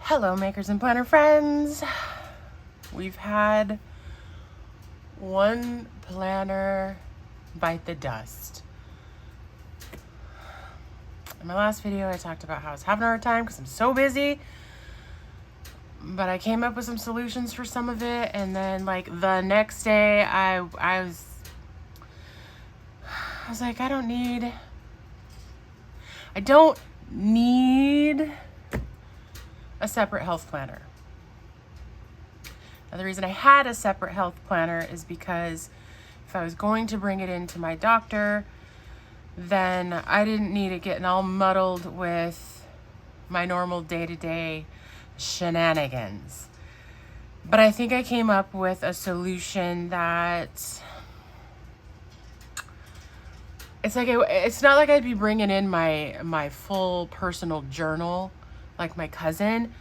Hello, makers and planner friends. We've had one planner bite the dust. In my last video, I talked about how I was having a hard time because I'm so busy, but I came up with some solutions for some of it, and then like the next day, I was like, I don't need a separate health planner. Now, the reason I had a separate health planner is because if I was going to bring it into my doctor, then I didn't need it getting all muddled with my normal day-to-day shenanigans. But I think I came up with a solution that it's not like I'd be bringing in my full personal journal like my cousin.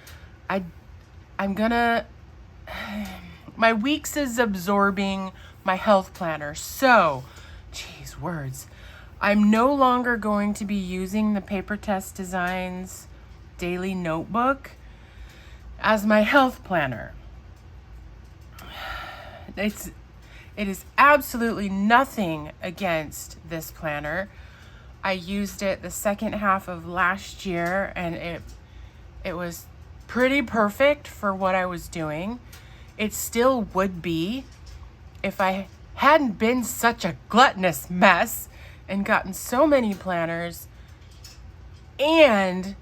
My weeks is absorbing my health planner. So, geez, words. I'm no longer going to be using the PaperTess Designs daily notebook as my health planner. It is absolutely nothing against this planner. I used it the second half of last year, and it was pretty perfect for what I was doing. It still would be if I hadn't been such a gluttonous mess and gotten so many planners, and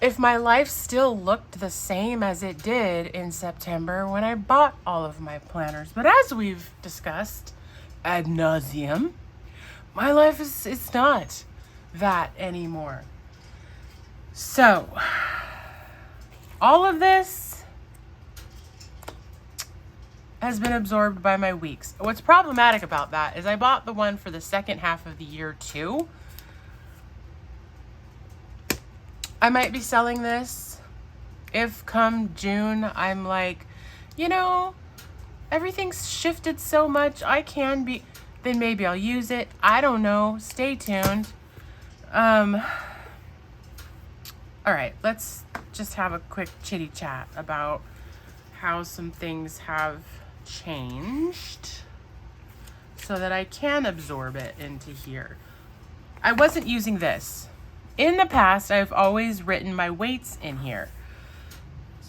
if my life still looked the same as it did in September when I bought all of my planners. But as we've discussed ad nauseum, my life is not that anymore. So, all of this has been absorbed by my weeks. What's problematic about that is I bought the one for the second half of the year too. I might be selling this if come June I'm like, everything's shifted so much, then maybe I'll use it. I don't know. Stay tuned. All right, let's just have a quick chitty chat about how some things have changed so that I can absorb it into here. I wasn't using this. In the past, I've always written my weights in here.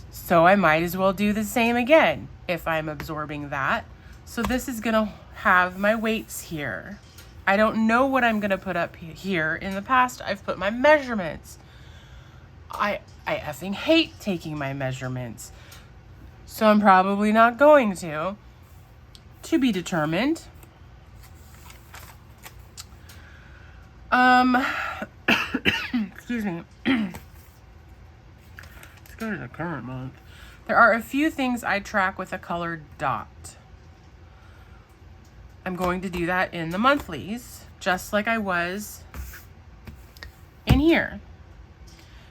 So I might as well do the same again if I'm absorbing that. So this is gonna have my weights here. I don't know what I'm gonna put up here. In the past, I've put my measurements. I effing hate taking my measurements. So I'm probably not going to. To be determined. Excuse me. Let's go to the current month. There are a few things I track with a colored dot. I'm going to do that in the monthlies, just like I was in here.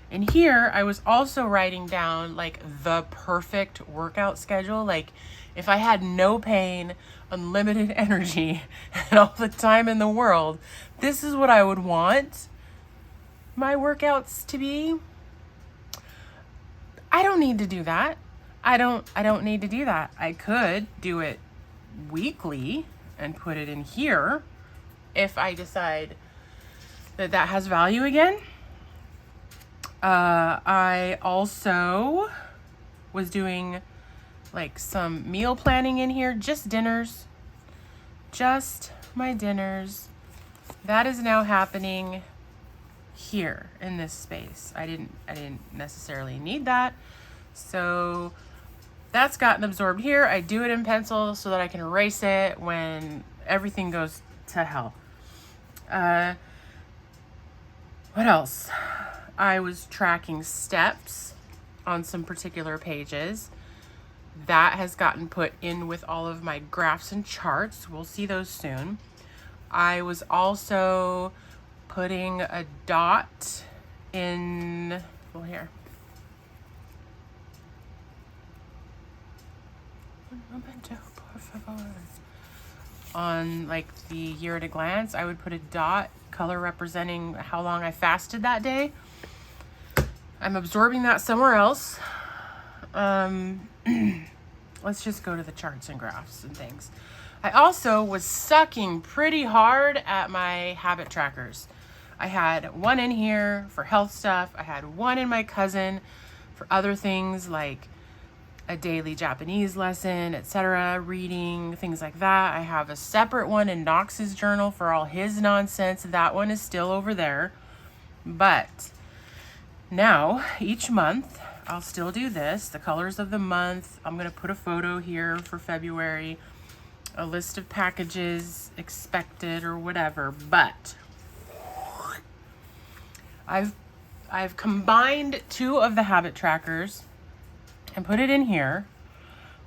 In here, I was also writing down like the perfect workout schedule. Like if I had no pain, unlimited energy, and all the time in the world, this is what I would want my workouts to be. I don't need to do that. I don't need to do that. I could do it weekly and put it in here if I decide that has value again. I also was doing like some meal planning in here, just dinners, just my dinners. That is now happening here in this space. I didn't necessarily need that. So that's gotten absorbed here. I do it in pencil so that I can erase it when everything goes to hell. What else? I was tracking steps on some particular pages. That has gotten put in with all of my graphs and charts. We'll see those soon. I was also putting a dot in, well, here. Un momento, por favor. On like the year at a glance, I would put a dot, color representing how long I fasted that day. I'm absorbing that somewhere else. Let's just go to the charts and graphs and things. I also was sucking pretty hard at my habit trackers. I had one in here for health stuff. I had one in my cousin for other things like a daily Japanese lesson, etc., reading, things like that. I have a separate one in Knox's journal for all his nonsense. That one is still over there. But now, each month, I'll still do this. The colors of the month. I'm going to put a photo here for February. A list of packages expected or whatever. But I've combined two of the habit trackers and put it in here,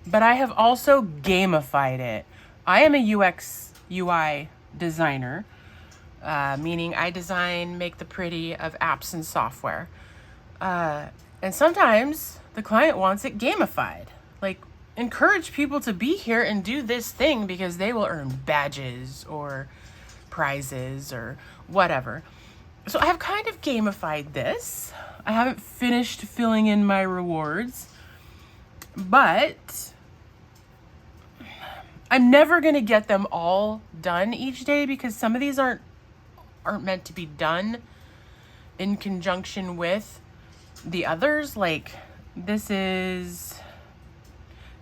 but I have also gamified it. I am a UX UI designer, meaning I design, make the pretty of apps and software. And sometimes the client wants it gamified. Like, encourage people to be here and do this thing because they will earn badges or prizes or whatever. So I have kind of gamified this. I haven't finished filling in my rewards, but I'm never going to get them all done each day because some of these aren't meant to be done in conjunction with the others. Like, this is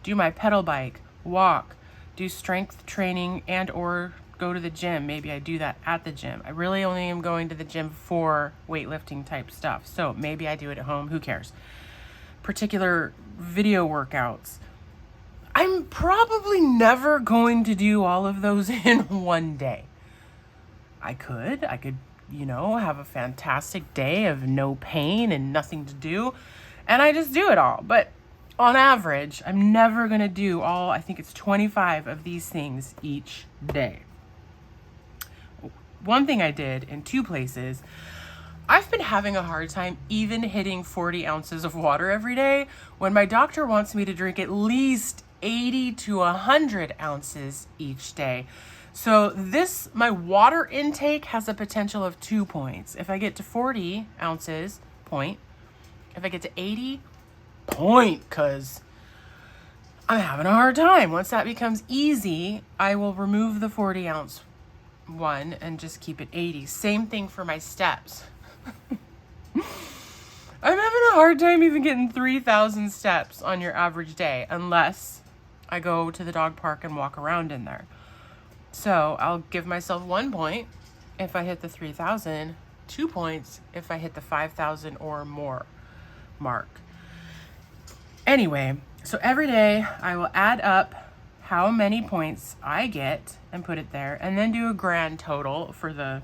do my pedal bike, walk, do strength training, and or go to the gym. Maybe I do that at the gym. I really only am going to the gym for weightlifting type stuff. So maybe I do it at home. Who cares? Particular video workouts. I'm probably never going to do all of those in one day. I could, have a fantastic day of no pain and nothing to do, and I just do it all. But on average, I'm never going to do all, I think it's 25 of these things each day. One thing I did in two places, I've been having a hard time even hitting 40 ounces of water every day when my doctor wants me to drink at least 80 to 100 ounces each day. So my water intake has a potential of 2 points. If I get to 40 ounces, point. If I get to 80, point, because I'm having a hard time. Once that becomes easy, I will remove the 40 ounce one and just keep it 80. Same thing for my steps. I'm having a hard time even getting 3,000 steps on your average day unless I go to the dog park and walk around in there. So I'll give myself 1 point if I hit the 3,000, 2 points if I hit the 5,000 or more mark. Anyway, so every day I will add up how many points I get and put it there, and then do a grand total for the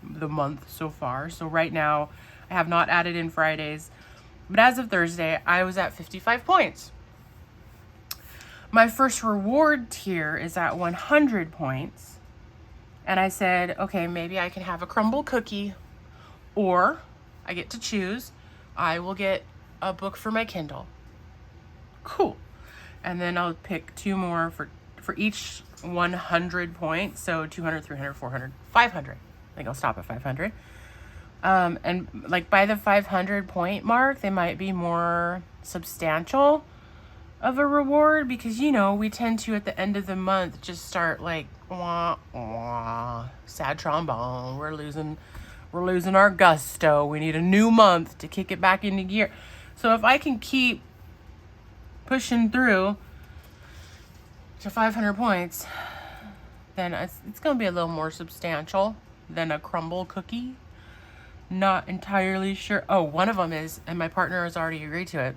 month so far. So right now I have not added in Fridays, but as of Thursday, I was at 55 points. My first reward tier is at 100 points. And I said, okay, maybe I can have a crumble cookie, or I get to choose. I will get a book for my Kindle. Cool. And then I'll pick two more for each 100 points. So 200, 300, 400, 500. I think I'll stop at 500. And like by the 500 point mark, they might be more substantial of a reward because, we tend to at the end of the month just start like, wah, wah, sad trombone. We're losing our gusto. We need a new month to kick it back into gear. So if I can keep pushing through to 500 points, then it's going to be a little more substantial than a crumble cookie. Not entirely sure. Oh, one of them is, and my partner has already agreed to it.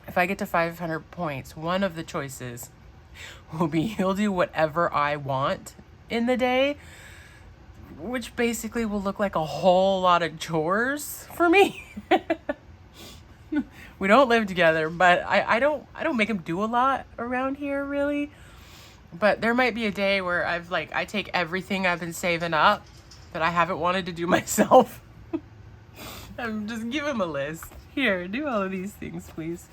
If I get to 500 points, one of the choices will be he'll do whatever I want in the day, which basically will look like a whole lot of chores for me. We don't live together, but I don't make him do a lot around here really. But there might be a day where I take everything I've been saving up that I haven't wanted to do myself. I'm just give him a list. Here, do all of these things, please.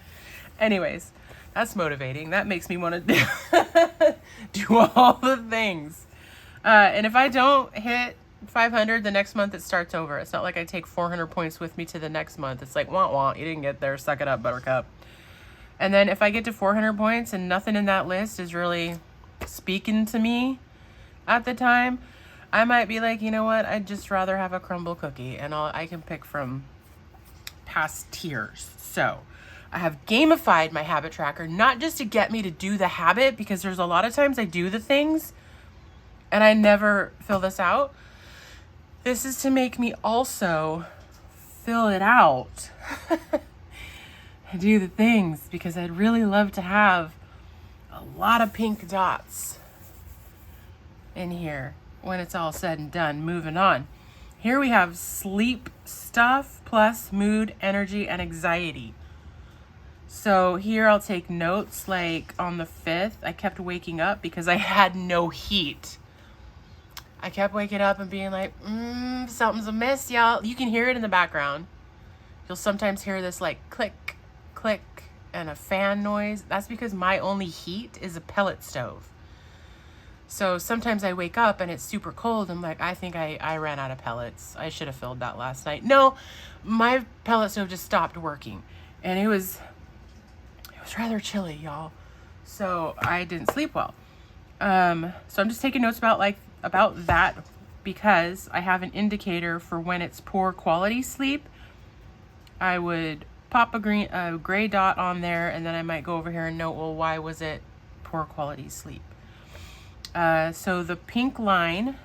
Anyways, that's motivating. That makes me want to do all the things. And if I don't hit 500 the next month, it starts over. It's not like I take 400 points with me to the next month. It's like, wah, wah, you didn't get there. Suck it up, buttercup. And then if I get to 400 points and nothing in that list is really speaking to me at the time, I might be like, you know what? I'd just rather have a crumble cookie, and I can pick from past tiers. So I have gamified my habit tracker, not just to get me to do the habit, because there's a lot of times I do the things and I never fill this out. This is to make me also fill it out and do the things, because I'd really love to have a lot of pink dots in here when it's all said and done. Moving on. Here we have sleep stuff plus mood, energy, and anxiety. So here I'll take notes, like on the 5th, I kept waking up because I had no heat. I kept waking up and being like, something's amiss, y'all. You can hear it in the background. You'll sometimes hear this like click, click, and a fan noise. That's because my only heat is a pellet stove. So sometimes I wake up and it's super cold. I'm like, I think I ran out of pellets. I should have filled that last night. No, my pellet stove just stopped working. And it was rather chilly, y'all. So I didn't sleep well. So I'm just taking notes about that, because I have an indicator for when it's poor quality sleep. I would pop a gray dot on there, and then I might go over here and note, well, why was it poor quality sleep? So the pink line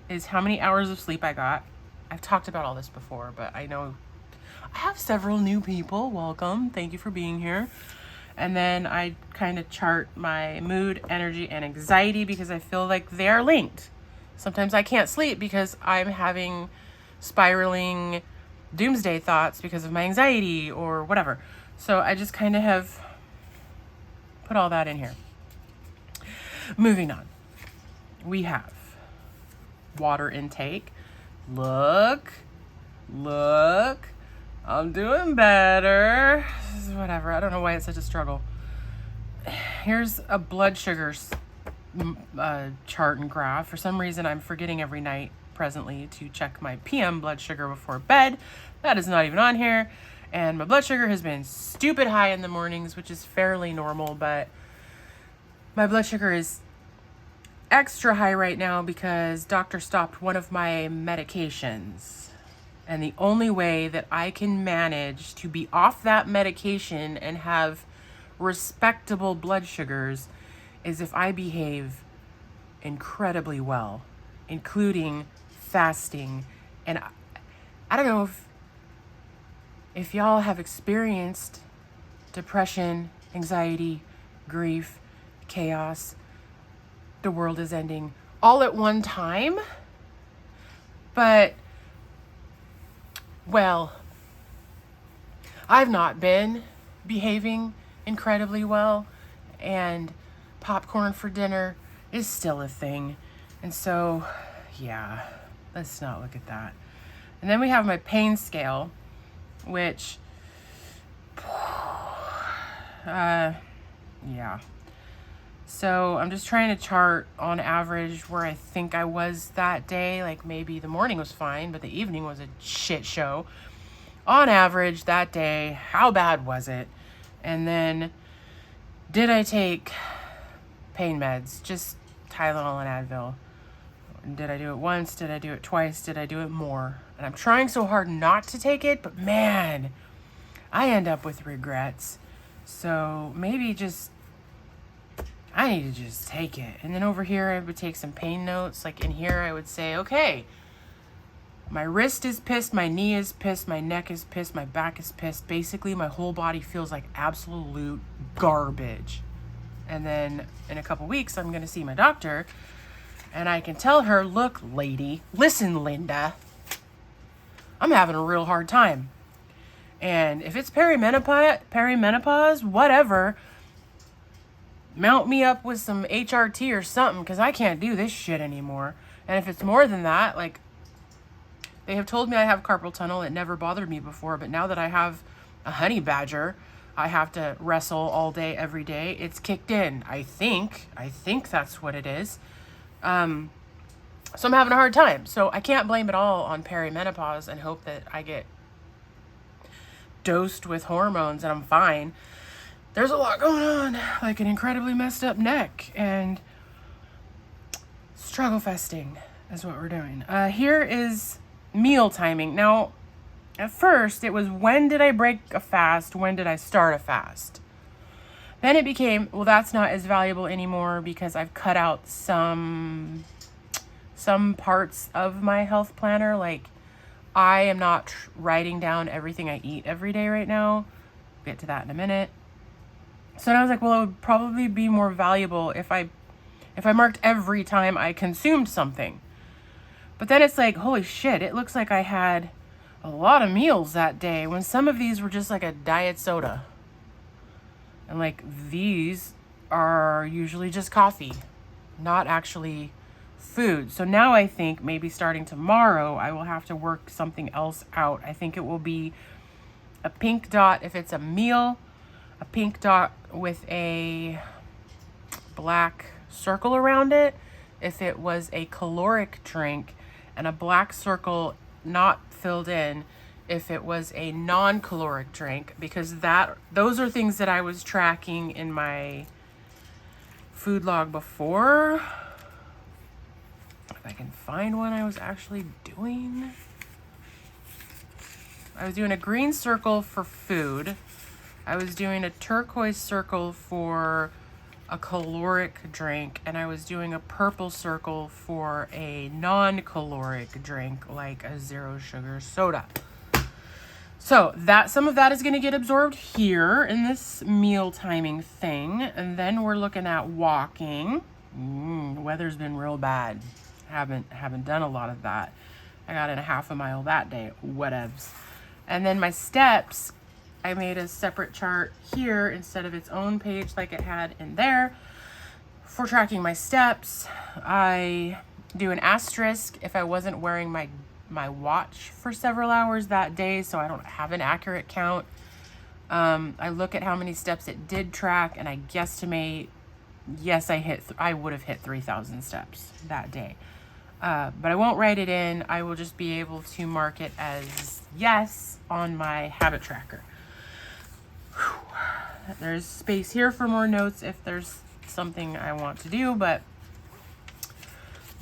is how many hours of sleep I got. I've talked about all this before, but I know I have several new people. Welcome. Thank you for being here. And then I kind of chart my mood, energy, and anxiety, because I feel like they are linked. Sometimes I can't sleep because I'm having spiraling doomsday thoughts because of my anxiety or whatever. So I just kind of have put all that in here. Moving on. We have water intake. Look. I'm doing better. Whatever. I don't know why it's such a struggle. Here's a blood sugar chart and graph. For some reason, I'm forgetting every night presently to check my PM blood sugar before bed. That is not even on here. And my blood sugar has been stupid high in the mornings, which is fairly normal, but my blood sugar is extra high right now because doctor stopped one of my medications. And the only way that I can manage to be off that medication and have respectable blood sugars is if I behave incredibly well, including fasting. And I don't know if y'all have experienced depression, anxiety, grief, chaos, the world is ending all at one time. But, well, I've not been behaving incredibly well, and popcorn for dinner is still a thing. And so, yeah, let's not look at that. And then we have my pain scale, which, yeah. So I'm just trying to chart on average where I think I was that day. Like maybe the morning was fine, but the evening was a shit show. On average that day, how bad was it? And then did I take pain meds? Just Tylenol and Advil. Did I do it once? Did I do it twice? Did I do it more? And I'm trying so hard not to take it, but man, I end up with regrets. So maybe I need to just take it. And then over here, I would take some pain notes. Like in here, I would say, okay, my wrist is pissed, my knee is pissed, my neck is pissed, my back is pissed. Basically, my whole body feels like absolute garbage. And then in a couple weeks, I'm going to see my doctor. And I can tell her, look, lady, listen, Linda, I'm having a real hard time. And if it's perimenopause, whatever, mount me up with some HRT or something, because I can't do this shit anymore. And if it's more than that, like, they have told me I have carpal tunnel. It never bothered me before, but now that I have a honey badger, I have to wrestle all day, every day. It's kicked in. I think that's what it is. So I'm having a hard time. So I can't blame it all on perimenopause and hope that I get dosed with hormones and I'm fine. there's a lot going on, like an incredibly messed up neck, and struggle festing is what we're doing. Here is meal timing. Now, at first, it was when did I break a fast? When did I start a fast? Then it became, well, that's not as valuable anymore because I've cut out some parts of my health planner. Like, I am not writing down everything I eat every day right now. I'll get to that in a minute. So then I was like, well, it would probably be more valuable if I marked every time I consumed something. But then it's like, holy shit, it looks like I had a lot of meals that day when some of these were just like a diet soda. And like these are usually just coffee, not actually food. So now I think maybe starting tomorrow, I will have to work something else out. I think it will be a pink dot if it's a meal, a pink dot with a black circle around it if it was a caloric drink, and a black circle not filled in if it was a non-caloric drink, because those are things that I was tracking in my food log before. If I can find one I was actually doing. I was doing a green circle for food. I was doing a turquoise circle for a caloric drink, and I was doing a purple circle for a non-caloric drink like a zero sugar soda. So that some of that is going to get absorbed here in this meal timing thing. And then we're looking at walking. The weather's been real bad. Haven't done a lot of that. I got in a half a mile that day. Whatevs. And then my steps, I made a separate chart here instead of its own page like it had in there for tracking my steps. I do an asterisk if I wasn't wearing my watch for several hours that day, so I don't have an accurate count. I look at how many steps it did track, and I guesstimate, yes, I would have hit 3,000 steps that day. But I won't write it in. I will just be able to mark it as yes on my habit tracker. Whew. There's space here for more notes if there's something I want to do, but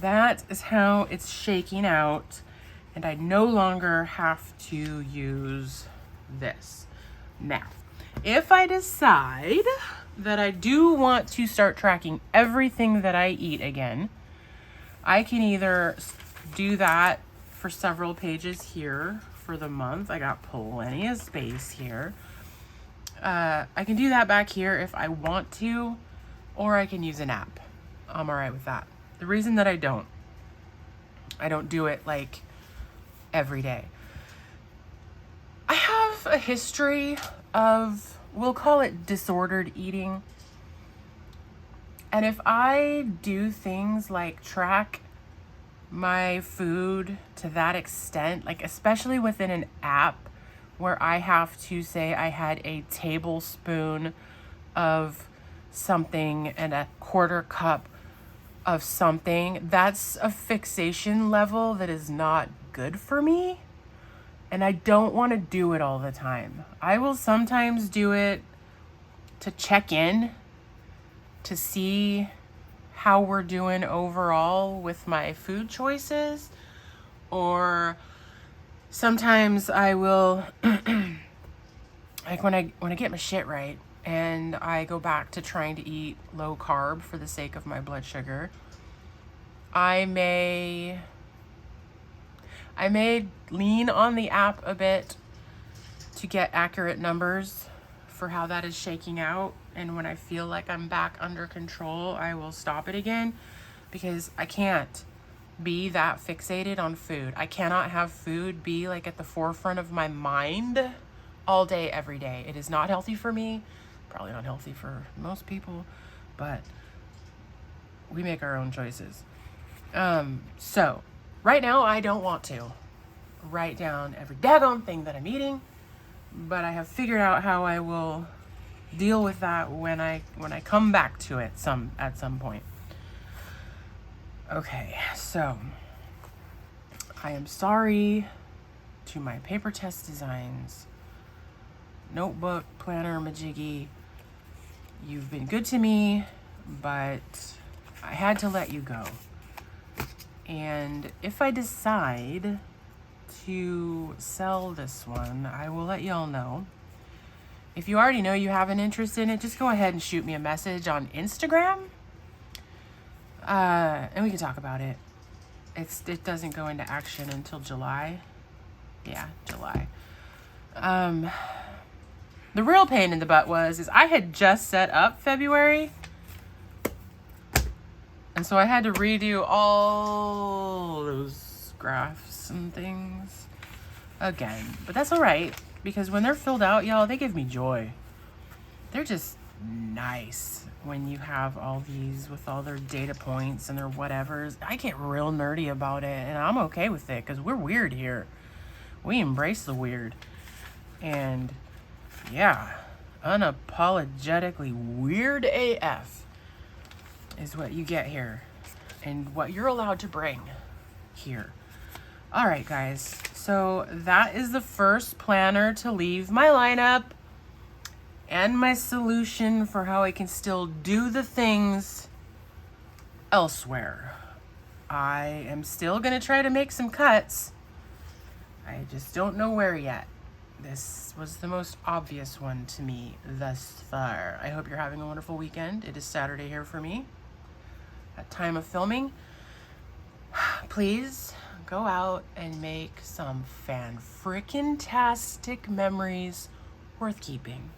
that is how it's shaking out. And I no longer have to use this. Now, if I decide that I do want to start tracking everything that I eat again, I can either do that for several pages here for the month. I got plenty of space here. I can do that back here if I want to, or I can use an app. I'm all right with that. The reason that I don't do it like every day. I have a history of, we'll call it disordered eating. And if I do things like track my food to that extent, like especially within an app where I have to say I had a tablespoon of something and a quarter cup of something, that's a fixation level that is not good for me. And I don't want to do it all the time. I will sometimes do it to check in, to see how we're doing overall with my food choices. Or sometimes I will, like when I get my shit right and I go back to trying to eat low carb for the sake of my blood sugar, I may lean on the app a bit to get accurate numbers for how that is shaking out. And when I feel like I'm back under control, I will stop it again, because I can't be that fixated on food. I cannot have food be like at the forefront of my mind all day, every day. It is not healthy for me. Probably not healthy for most people, but we make our own choices. So right now I don't want to write down every daggone thing that I'm eating, but I have figured out how I will deal with that when I come back to it at some point. Okay, so I am sorry to my PaperTess Designs notebook planner majiggy You've been good to me, but I had to let you go. And if I decide to sell this one, I will let y'all know. If you already know you have an interest in it, just go ahead and shoot me a message on Instagram. And we can talk about it. It doesn't go into action until July. Yeah, July. The real pain in the butt is I had just set up February. And so I had to redo all those graphs and things again. But that's all right, because when they're filled out, y'all, they give me joy. They're just nice when you have all these with all their data points and their whatevers. I get real nerdy about it, and I'm okay with it because we're weird here. We embrace the weird. And yeah, unapologetically weird AF is what you get here and what you're allowed to bring here. All right, guys. So that is the first planner to leave my lineup and my solution for how I can still do the things elsewhere. I am still going to try to make some cuts. I just don't know where yet. This was the most obvious one to me thus far. I hope you're having a wonderful weekend. It is Saturday here for me at time of filming. Please go out and make some fan-frickin-tastic memories worth keeping.